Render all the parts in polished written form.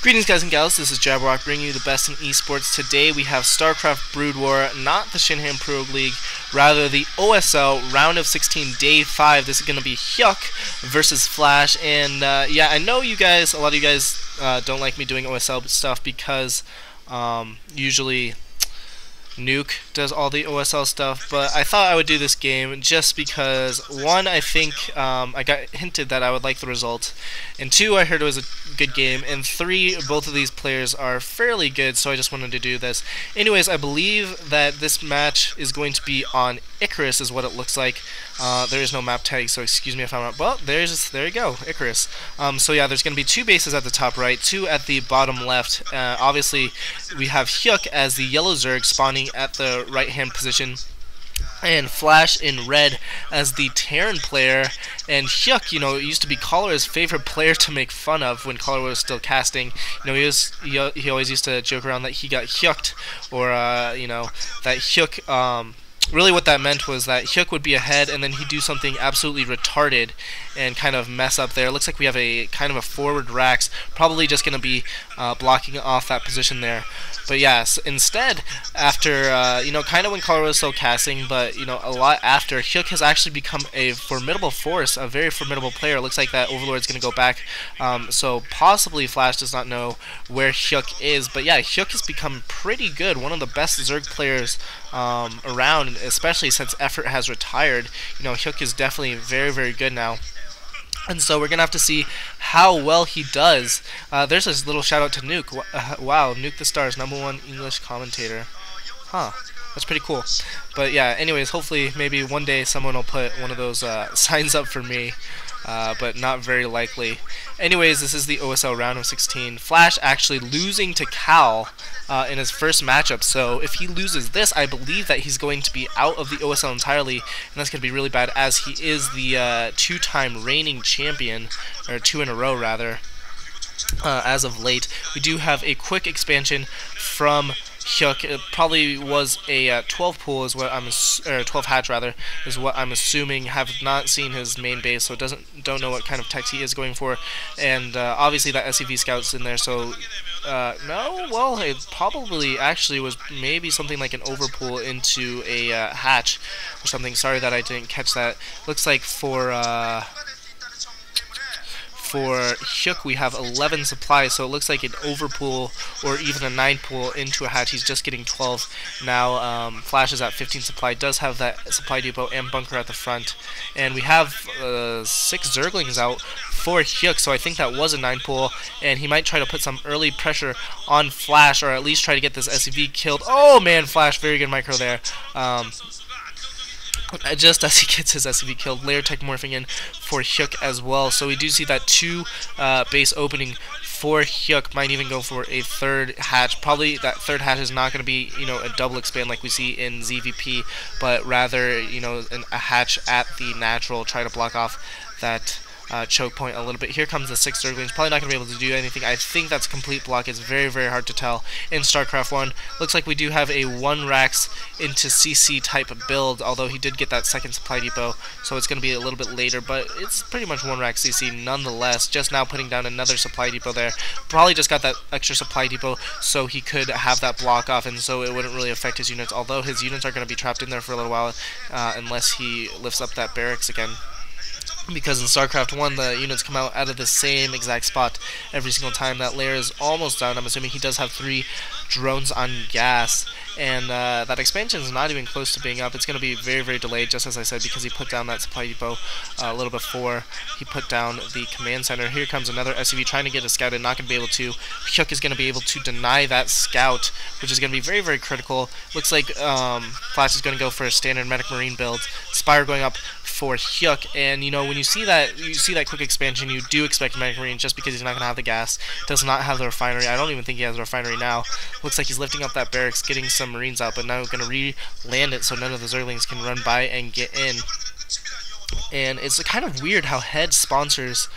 Greetings guys and gals, this is Jabberwock bringing you the best in esports. Today we have Starcraft Broodwar, not the Shinhan Pro League, rather the OSL Round of 16 Day 5. This is going to be Hyuk versus Flash, and yeah, I know you guys, a lot of you guys don't like me doing OSL stuff because usually Nuke does all the OSL stuff, but I thought I would do this game just because, one, I think I got hinted that I would like the result, and two, I heard it was a good game, and three, both of these players are fairly good, so I just wanted to do this. Anyways, I believe that this match is going to be on Icarus is what it looks like. There is no map tag, so excuse me if I'm not. Well, there you go, Icarus. So yeah, there's going to be two bases at the top right, two at the bottom left. Obviously, we have Hyuk as the yellow Zerg spawning at the right-hand position, and Flash in red as the Terran player. And Hyuk, you know, used to be Caller's favorite player to make fun of when Caller was still casting. You know, he always used to joke around that he got Hyuked, or you know, that Hyuk. Really what that meant was that Hyuk would be ahead and then he'd do something absolutely retarded and kind of mess up there. It looks like we have a kind of a forward Rax, probably just going to be blocking off that position there. But yes, instead, after, you know, kind of when Caller was still casting, but, you know, a lot after, Hyuk has actually become a formidable force, a very formidable player. It looks like that Overlord's going to go back, so possibly Flash does not know where Hyuk is. But yeah, Hyuk has become pretty good, one of the best Zerg players around, especially since Effort has retired. You know, Hyuk is definitely very, very good now. And so we're going to have to see how well he does. There's this little shout out to Nuke. Wow, Nuke the Stars, #1 English commentator. Huh, that's pretty cool. But yeah, anyways, hopefully maybe one day someone will put one of those signs up for me. But not very likely. Anyways, this is the OSL Round of 16. Flash actually losing to Cal in his first matchup, so if he loses this, I believe that he's going to be out of the OSL entirely, and that's going to be really bad, as he is the two-time reigning champion, or two in a row rather, as of late. We do have a quick expansion from Hyuk. It probably was a 12 pool is what I'm or 12 hatch rather is what I'm assuming. Have not seen his main base, so don't know what kind of text he is going for, and obviously that SCV scout's in there. So no, well, it probably actually was maybe something like an overpool into a hatch or something. Sorry that I didn't catch that. Looks like for Hyuk we have 11 supplies, so it looks like an overpool or even a 9 pool into a hatch. He's just getting 12 now. Flash is at 15 supply, does have that supply depot and bunker at the front, and we have 6 Zerglings out for Hyuk, so I think that was a 9 pool, and he might try to put some early pressure on Flash, or at least try to get this SCV killed. Oh man, Flash, very good micro there. Just as he gets his SCV killed, layer tech morphing in for Hyuk as well. So we do see that 2 base opening for Hyuk. Might even go for a 3rd hatch. Probably that 3rd hatch is not going to be, you know, a double expand like we see in ZVP, but rather, you know, a hatch at the natural. Try to block off that choke point a little bit. Here comes the 6 Zerglings. Probably not going to be able to do anything. I think that's a complete block. It's very, very hard to tell in StarCraft 1. Looks like we do have a 1 Rax into CC type build, although he did get that 2nd supply depot, so it's going to be a little bit later, but it's pretty much 1 Rax CC nonetheless. Just now putting down another supply depot there. Probably just got that extra supply depot so he could have that block off, and so it wouldn't really affect his units, although his units are going to be trapped in there for a little while unless he lifts up that barracks again. Because in StarCraft 1, the units come out of the same exact spot every single time. That layer is almost done. I'm assuming he does have 3 drones on gas, and that expansion is not even close to being up. It's going to be very, very delayed, just as I said, because he put down that supply depot a little before he put down the command center. Here comes another SCV trying to get a scout and not going to be able to. Hyuk is going to be able to deny that scout, which is going to be very, very critical. Looks like Flash is going to go for a standard medic marine build. Spire going up for Hyuk, and you know, when you see that quick expansion, you do expect medic marine just because he's not going to have the gas. Does not have the refinery. I don't even think he has a refinery now. Looks like he's lifting up that barracks, getting some marines out, but now going to re-land it so none of the Zerglings can run by and get in. And it's kind of weird how Head sponsors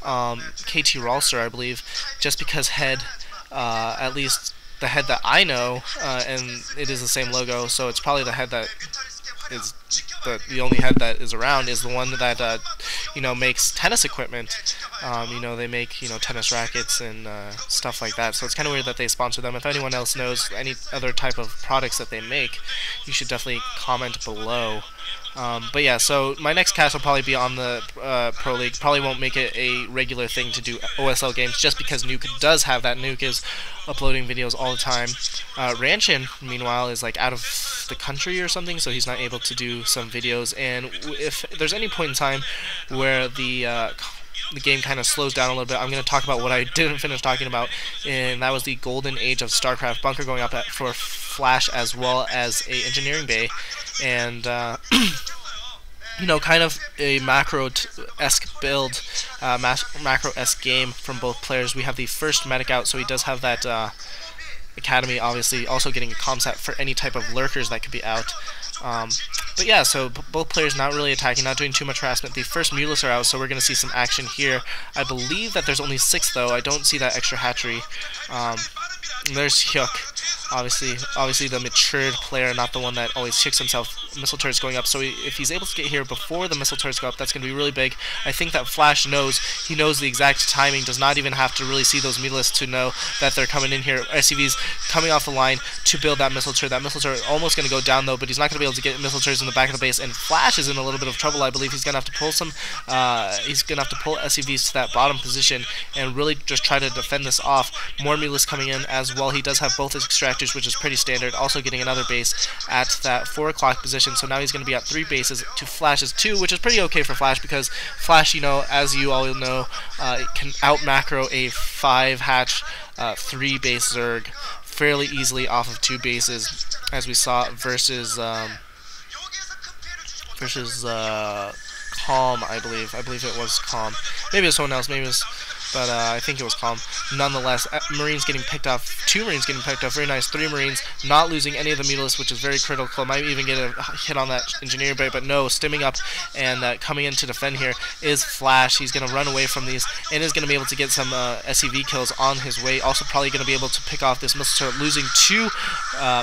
KT Rolster, I believe, just because Head, at least the Head that I know, and it is the same logo, so it's probably the Head that is the only head that is around is the one that makes tennis equipment. They make tennis rackets and stuff like that. So it's kind of weird that they sponsor them. If anyone else knows any other type of products that they make, you should definitely comment below. But yeah, so my next cast will probably be on the Pro League. Probably won't make it a regular thing to do OSL games just because Nuke does have that. Nuke is uploading videos all the time. Ranchin, meanwhile, is like out of the country or something, so he's not able to do some videos. And if there's any point in time where the game kind of slows down a little bit, I'm going to talk about what I didn't finish talking about, and that was the golden age of Starcraft. Bunker going up for Flash as well as a engineering bay, and kind of a macro-esque build, macro-esque game from both players. We have the first medic out, so he does have that academy, obviously, also getting a comsat for any type of lurkers that could be out. But yeah, so both players not really attacking, not doing too much harassment. The first Mutalists are out, so we're going to see some action here. I believe that there's only 6, though. I don't see that extra hatchery. There's Hyuk. Obviously the matured player, not the one that always kicks himself. Missile turrets going up, so if he's able to get here before the missile turrets go up, that's going to be really big. I think that Flash knows. He knows the exact timing, does not even have to really see those Mutalists to know that they're coming in here. SCV's coming off the line to build that missile turret. That missile turret is almost going to go down, though, but he's not going to be able to get missile turrets in the back of the base, and Flash is in a little bit of trouble. I believe he's going to have to pull some, he's going to have to pull SCVs to that bottom position and really just try to defend this off. More Mutalists coming in as well. He does have both his extractors, which is pretty standard, also getting another base at that 4 o'clock position, so now he's going to be at 3 bases to Flash's 2, which is pretty okay for Flash, because Flash, as you all know, can out macro a 5 hatch 3 base Zerg fairly easily off of 2 bases, as we saw versus Calm, I believe it was Calm, maybe it was someone else, but I think it was Calm. Nonetheless, Marines getting picked off, 2 Marines getting picked off, very nice, 3 Marines, not losing any of the Mutalists, which is very critical. Might even get a hit on that Engineer Bay, but no, stimming up and coming in to defend here is Flash. He's going to run away from these and is going to be able to get some SCV kills on his way. Also probably going to be able to pick off this missile turret, losing 2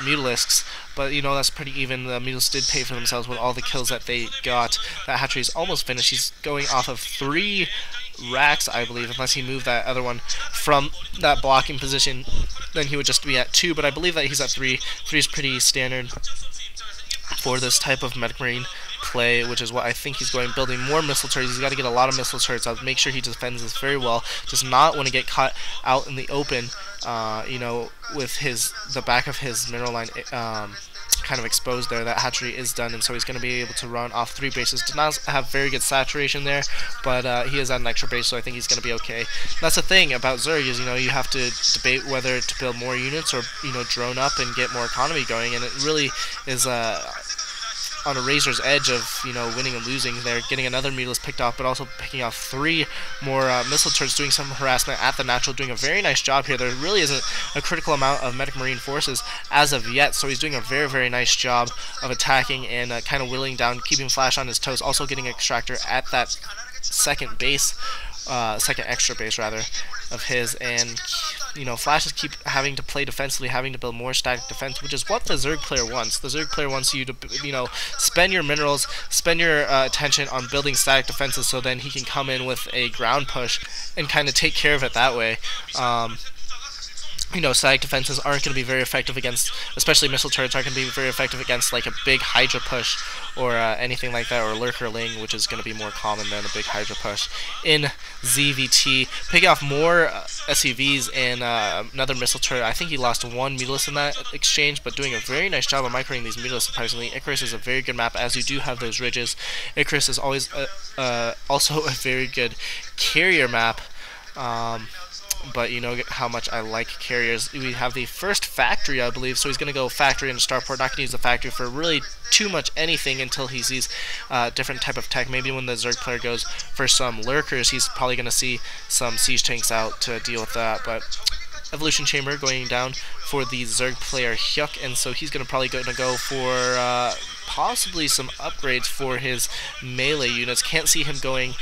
Mutalisks. But, that's pretty even. The Mutalists did pay for themselves with all the kills that they got. That hatchery is almost finished. He's going off of 3 racks, I believe, unless he moved that other one from that blocking position. Then he would just be at 2, but I believe that he's at 3. 3 is pretty standard for this type of Medic Marine play, which is what I think he's going, building more missile turrets. He's got to get a lot of missile turrets. I'll make sure he defends this very well. Does not want to get caught out in the open, with the back of his mineral line kind of exposed there. That hatchery is done, and so he's going to be able to run off 3 bases. Does not have very good saturation there, but he is at an extra base, so I think he's going to be okay. That's the thing about Zerg is, you have to debate whether to build more units or, drone up and get more economy going, and it really is on a razor's edge of winning and losing. They're getting another Mutalist picked off, but also picking off 3 more missile turrets, doing some harassment at the natural, doing a very nice job here. There really isn't a critical amount of Medic Marine forces as of yet, so he's doing a very, very nice job of attacking and kind of whittling down, keeping Flash on his toes, also getting Extractor at that second base, second extra base rather, of his, and Flashes keep having to play defensively, having to build more static defense, which is what the Zerg player wants. The Zerg player wants you to, spend your minerals, spend your attention on building static defenses, so then he can come in with a ground push and kind of take care of it that way. Static defenses aren't going to be very effective against, especially missile turrets aren't going to be very effective against like a big Hydra push or anything like that, or Lurker Ling, which is going to be more common than a big Hydra push in ZVT. Picking off more SCVs and another missile turret. I think he lost 1 Mutalist in that exchange, but doing a very nice job of microing these Mutalists surprisingly. Icarus is a very good map, as you do have those ridges. Icarus is always also a very good carrier map. But you know how much I like carriers. We have the first factory, I believe, so he's going to go factory into starport. Not going to use the factory for really too much anything until he sees different type of tech. Maybe when the Zerg player goes for some lurkers, he's probably going to see some siege tanks out to deal with that. But Evolution Chamber going down for the Zerg player Hyuk, and so he's going to probably go for possibly some upgrades for his melee units. Can't see him going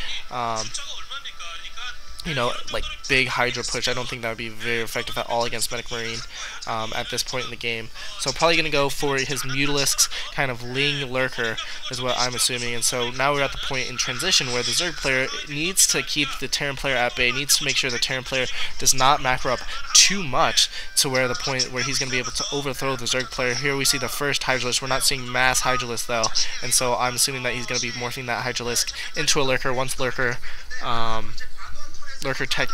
you know, like big Hydra push. I don't think that would be very effective at all against Medic Marine at this point in the game. So probably going to go for his Mutalisk's kind of Ling Lurker is what I'm assuming. And so now we're at the point in transition where the Zerg player needs to keep the Terran player at bay, needs to make sure the Terran player does not macro up too much to where the point where he's going to be able to overthrow the Zerg player. Here we see the first Hydralisk. We're not seeing mass Hydralisk though, and so I'm assuming that he's going to be morphing that Hydralisk into a Lurker once Lurker tech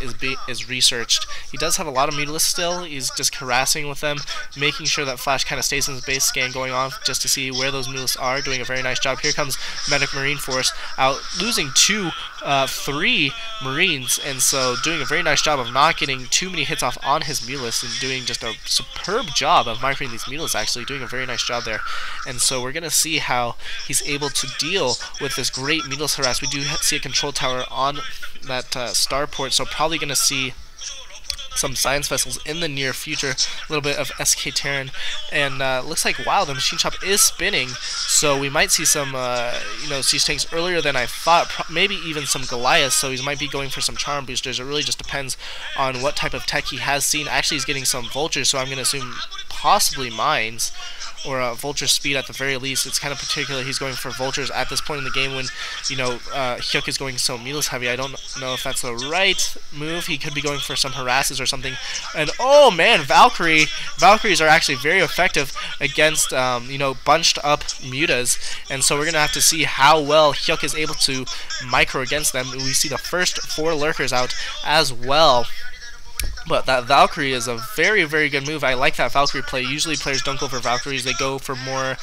is researched. He does have a lot of Mutalisks still. He's just harassing with them, making sure that Flash kind of stays in his base scan going on just to see where those Mutalisks are, doing a very nice job. Here comes Medic Marine Force out, losing 3 Marines, and so doing a very nice job of not getting too many hits off on his Mutalisks and doing just a superb job of microing these Mutalisks, actually doing a very nice job there. And so we're going to see how he's able to deal with this great Mutalisk harass. We do see a control tower on that starport, so probably going to see some science vessels in the near future, a little bit of SK Terran, and looks like, wow, the machine shop is spinning, so we might see some you know, siege tanks earlier than I thought, maybe even some Goliaths, so he might be going for some charm boosters. It really just depends on what type of tech he has seen. Actually, he's getting some vultures, so I'm going to assume possibly mines, or vulture speed at the very least. It's kind of particular he's going for vultures at this point in the game when, you know, Hyuk is going so Mutalisk heavy. I don't know if that's the right move. He could be going for some harasses or something. And oh man, Valkyries are actually very effective against you know, bunched up mutas, and so we're gonna have to see how well Hyuk is able to micro against them. We see the first 4 lurkers out as well. But that Valkyrie is a very, very good move. I like that Valkyrie play. Usually players don't go for Valkyries. They go for more,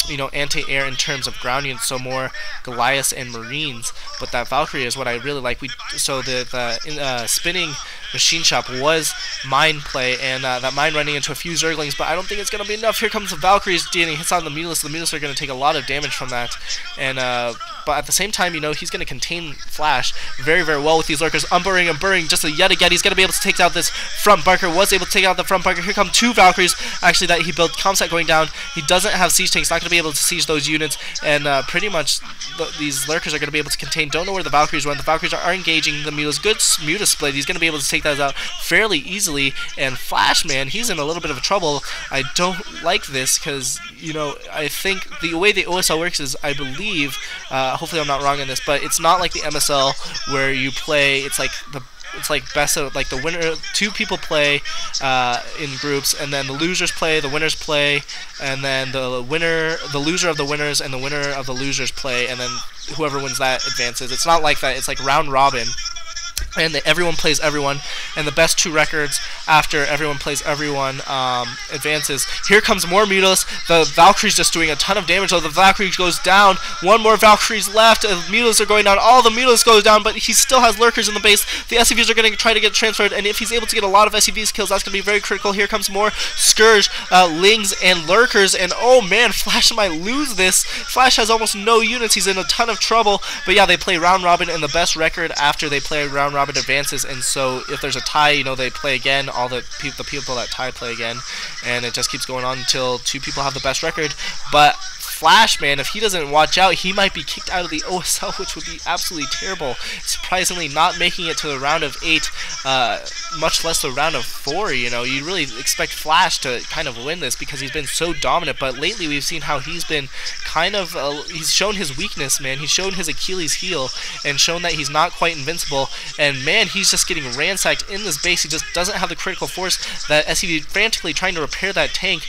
you know, anti-air in terms of ground units, so more Goliaths and Marines. But that Valkyrie is what I really like. So the spinning machine shop was mine play, and that mine running into a few Zerglings, but I don't think it's going to be enough. Here comes the Valkyries, dealing hits on the Mutalisks. The Mutalisks are going to take a lot of damage from that. And but at the same time, you know, he's going to contain Flash very, very well with these lurkers. Unburring and burring just yet again. He's going to be able to take out this front bunker. Was able to take out the front bunker. Here come 2 Valkyries, actually, that he built. Comsat going down. He doesn't have siege tanks. Not going to be able to siege those units. And pretty much these lurkers are going to be able to contain. Don't know where the Valkyries went. The Valkyries are engaging the Mutas. Good Muta split. He's going to be able to take those out fairly easily. And Flash, man, he's in a little bit of trouble. I don't like this because, you know, I think the way the OSL works is, I believe, hopefully I'm not wrong on this, but it's not like the MSL where you play, it's like best of, like the winner, 2 people play in groups, and then the losers play, the winners play, and then the loser of the winners and the winner of the losers play, and then whoever wins that advances. It's not like that. It's like round robin. And everyone plays everyone, and the best 2 records after everyone plays everyone advances. Here comes more Mutalisks. The Valkyrie's just doing a ton of damage, though. The Valkyrie goes down. 1 more Valkyrie's left. The Mutalisks are going down. All the Mutalisks goes down, but he still has lurkers in the base. The SCVs are going to try to get transferred, and if he's able to get a lot of SCVs kills, that's going to be very critical. Here comes more Scourge, Lings, and lurkers, and oh man, Flash might lose this. Flash has almost no units. He's in a ton of trouble, but yeah, they play round robin, and the best record after they play round robin advances, and so if there's a tie, you know, they play again. All the people that tie play again, and it just keeps going on until 2 people have the best record. But Flash, man, if he doesn't watch out, he might be kicked out of the OSL, which would be absolutely terrible. Surprisingly, not making it to the round of 8, much less the round of 4. You know, you really expect Flash to kind of win this because he's been so dominant, but lately we've seen how he's been kind of, he's shown his weakness, man. He's shown his Achilles heel and shown that he's not quite invincible, and man, he's just getting ransacked in this base. He just doesn't have the critical force. That SCV frantically trying to repair that tank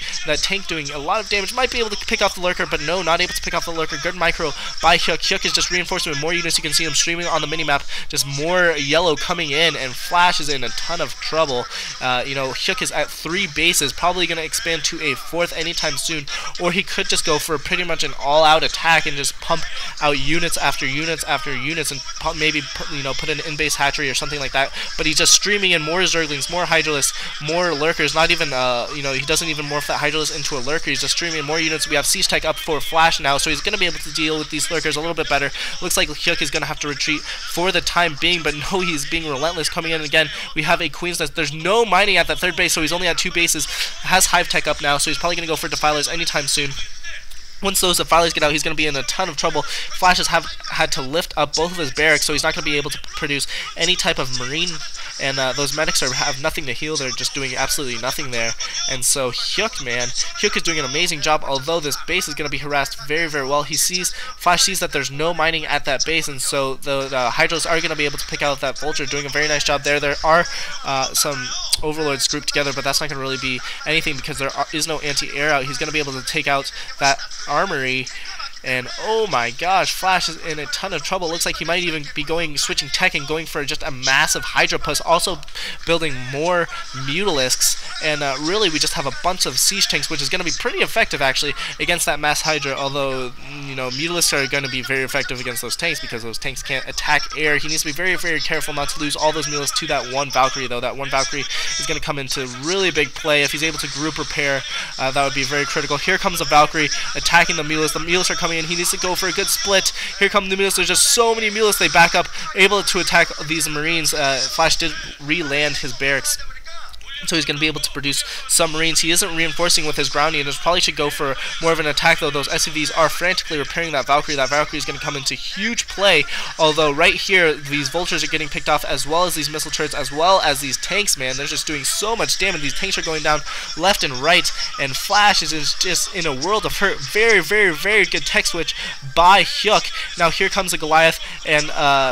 doing a lot of damage. Might be able to pick off the lurker, but no, not able to pick off the lurker. Good micro by Hyuk. Hyuk is just reinforcing with more units. You can see him streaming on the minimap. Just more yellow coming in, and Flash is in a ton of trouble. You know, Hyuk is at 3 bases, probably going to expand to a 4th anytime soon, or he could just go for pretty much an all-out attack and just pump out units after units after units, and maybe, you know, put an in-base hatchery or something like that. But he's just streaming in more Zerglings, more Hydralisks, more lurkers. Not even, you know, he doesn't even morph that Hydralisk into a lurker. He's just streaming in more units. We have Siege Tech up for Flash now, so he's going to be able to deal with these lurkers a little bit better. Looks like Hyuk is going to have to retreat for the time being, but no, he's being relentless coming in again. We have a Queen's Nest. There's no mining at that 3rd base, so he's only at 2 bases. Has Hive Tech up now, so he's probably going to go for Defilers anytime soon. Once those volleys get out, he's going to be in a ton of trouble. Flash has had to lift up both of his barracks, so he's not going to be able to produce any type of marine, and those medics have nothing to heal. They're just doing absolutely nothing there. And so Hyuk, man, Hyuk is doing an amazing job, although this base is going to be harassed very, very well. Flash sees that there's no mining at that base, and so the Hydros are going to be able to pick out that Vulture, doing a very nice job there. There are some Overlords grouped together, but that's not going to really be anything because there is no anti-air out. He's going to be able to take out that armory. And oh my gosh, Flash is in a ton of trouble. Looks like he might even be switching tech and going for just a massive Hydra Puss, also building more Mutalisks. And really, we just have a bunch of siege tanks, which is going to be pretty effective actually against that mass Hydra. Although, you know, Mutalisks are going to be very effective against those tanks because those tanks can't attack air. He needs to be very, very careful not to lose all those Mutalisks to that one Valkyrie, though. That one Valkyrie is going to come into really big play. If he's able to group repair, that would be very critical. Here comes a Valkyrie attacking the Mutalisks. The Mutalisks are coming in. He needs to go for a good split. Here come the Mutalisks. There's just so many Mutalisks. They back up, able to attack these Marines. Flash did re-land his barracks, so he's going to be able to produce some Marines. He isn't reinforcing with his ground units. Probably should go for more of an attack, though. Those SCVs are frantically repairing that Valkyrie. That Valkyrie is going to come into huge play, although right here, these Vultures are getting picked off, as well as these missile turrets, as well as these tanks, man. They're just doing so much damage. These tanks are going down left and right, and Flash is just in a world of hurt. Very, very, very good tech switch by Hyuk. Now here comes a Goliath and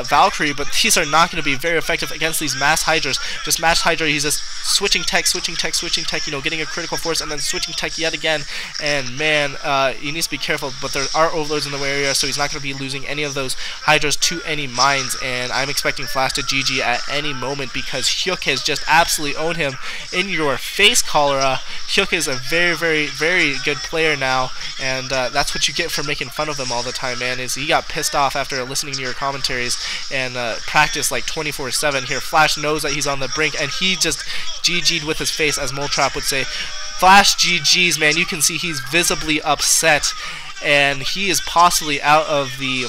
Valkyrie, but these are not going to be very effective against these mass Hydras. Just mass Hydra, he's just switching tech, you know, getting a critical force and then switching tech yet again. And man, he needs to be careful, but there are Overlords in the area, so he's not going to be losing any of those Hydras to any mines. And I'm expecting Flash to GG at any moment because Hyuk has just absolutely owned him in your face, Cholera. Hyuk is a very, very, very good player now, and that's what you get for making fun of him all the time, man. Is he got pissed off after listening to your commentaries and practice like 24/7 here. Flash knows that he's on the brink, and he just GG'd with his face, as Moltrap would say. Flash GG's, man. You can see he's visibly upset, and he is possibly out of the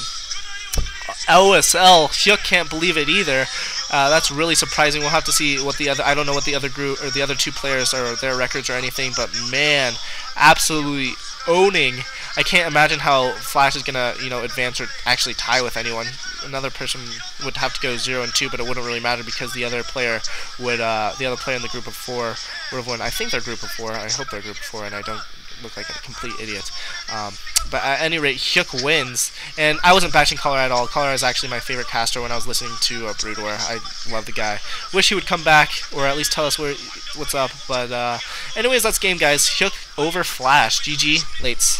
OSL. Hyuk can't believe it either. That's really surprising. We'll have to see what the other, I don't know what the other group or the other two players or their records or anything, but man, absolutely owning. I can't imagine how Flash is gonna, you know, advance or actually tie with anyone. Another person would have to go 0-2, but it wouldn't really matter because the other player would, the other player in the group of 4 would have won. I think they're group of 4. I hope they're group of 4, and I don't look like a complete idiot. But at any rate, Hyuk wins, and I wasn't bashing Cholera at all. Cholera is actually my favorite caster when I was listening to Broodwar. I love the guy. Wish he would come back, or at least tell us what's up. But anyways, that's game, guys. Hyuk over Flash. GG, lates.